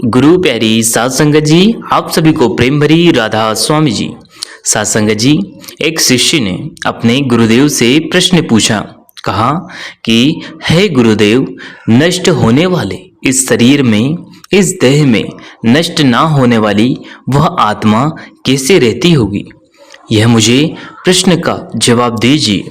गुरु प्यारी साध संगत जी, आप सभी को प्रेम भरी राधा स्वामी जी। साध संगत जी, एक शिष्य ने अपने गुरुदेव से प्रश्न पूछा। कहा कि हे गुरुदेव, नष्ट होने वाले इस शरीर में, इस देह में नष्ट ना होने वाली वह आत्मा कैसे रहती होगी? यह मुझे प्रश्न का जवाब दीजिए।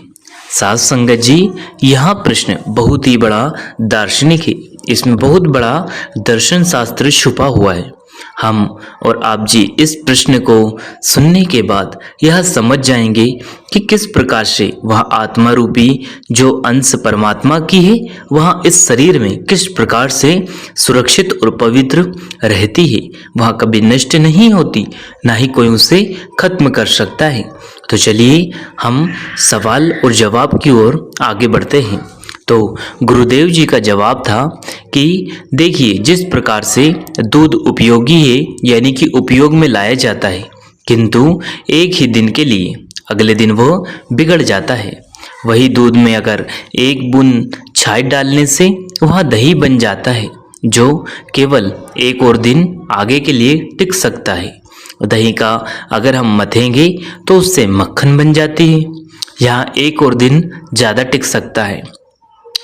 साध संगत जी, यह प्रश्न बहुत ही बड़ा दार्शनिक है। इसमें बहुत बड़ा दर्शन शास्त्र छुपा हुआ है। हम और आप जी इस प्रश्न को सुनने के बाद यह समझ जाएंगे कि किस प्रकार से वह आत्मा रूपी जो अंश परमात्मा की है वह इस शरीर में किस प्रकार से सुरक्षित और पवित्र रहती है। वह कभी नष्ट नहीं होती, ना ही कोई उसे खत्म कर सकता है। तो चलिए हम सवाल और जवाब की ओर आगे बढ़ते हैं। तो गुरुदेव जी का जवाब था कि देखिए, जिस प्रकार से दूध उपयोगी है, यानी कि उपयोग में लाया जाता है, किंतु एक ही दिन के लिए, अगले दिन वो बिगड़ जाता है। वही दूध में अगर एक बूंद छाछ डालने से वह दही बन जाता है, जो केवल एक और दिन आगे के लिए टिक सकता है। दही का अगर हम मथेंगे तो उससे मक्खन बन जाती है, यहाँ एक और दिन ज़्यादा टिक सकता है।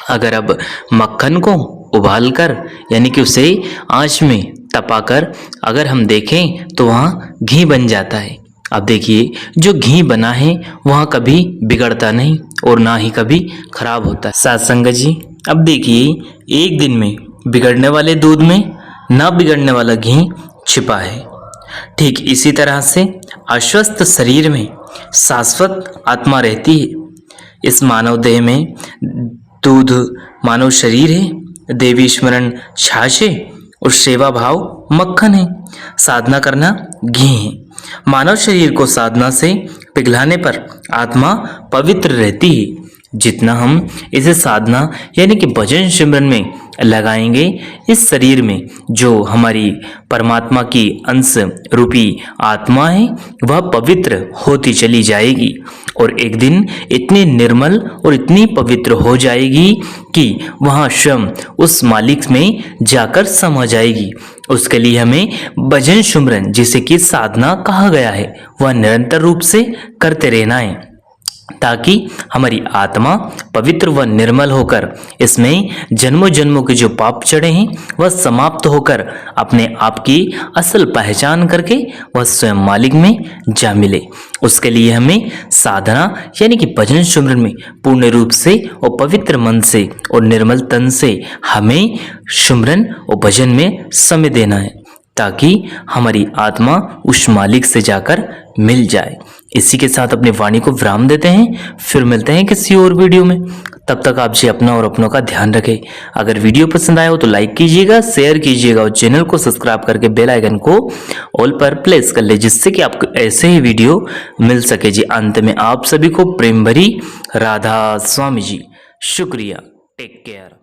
अगर अब मक्खन को उबाल कर, यानी कि उसे आंच में तपाकर अगर हम देखें तो वहाँ घी बन जाता है। अब देखिए, जो घी बना है वहाँ कभी बिगड़ता नहीं और ना ही कभी खराब होता है। साध संगत जी, अब देखिए, एक दिन में बिगड़ने वाले दूध में ना बिगड़ने वाला घी छिपा है। ठीक इसी तरह से अस्वस्थ शरीर में शाश्वत आत्मा रहती है। इस मानव देह में दूध मानव शरीर है, देवी स्मरण छाछ है और सेवा भाव मक्खन है, साधना करना घी है। मानव शरीर को साधना से पिघलाने पर आत्मा पवित्र रहती है। जितना हम इसे साधना यानी कि भजन सिमरन में लगाएंगे, इस शरीर में जो हमारी परमात्मा की अंश रूपी आत्मा है वह पवित्र होती चली जाएगी और एक दिन इतनी निर्मल और इतनी पवित्र हो जाएगी कि वह स्वयं उस मालिक में जाकर समा जाएगी। उसके लिए हमें भजन सिमरन, जिसे कि साधना कहा गया है, वह निरंतर रूप से करते रहना है, ताकि हमारी आत्मा पवित्र व निर्मल होकर इसमें जन्मों जन्मों के जो पाप चढ़े हैं वह समाप्त होकर अपने आप की असल पहचान करके वह स्वयं मालिक में जा मिले। उसके लिए हमें साधना यानी कि भजन सिमरन में पूर्ण रूप से और पवित्र मन से और निर्मल तन से हमें सिमरन और भजन में समय देना है, ताकि हमारी आत्मा उस मालिक से जाकर मिल जाए। इसी के साथ अपनी वाणी को विराम देते हैं, फिर मिलते हैं किसी और वीडियो में। तब तक आप जी अपना और अपनों का ध्यान रखें। अगर वीडियो पसंद आया हो तो लाइक कीजिएगा, शेयर कीजिएगा और चैनल को सब्सक्राइब करके बेल आइकन को ऑल पर प्लेस कर ले, जिससे कि आपको ऐसे ही वीडियो मिल सके जी। अंत में आप सभी को प्रेम भरी राधा स्वामी जी। शुक्रिया। Take care.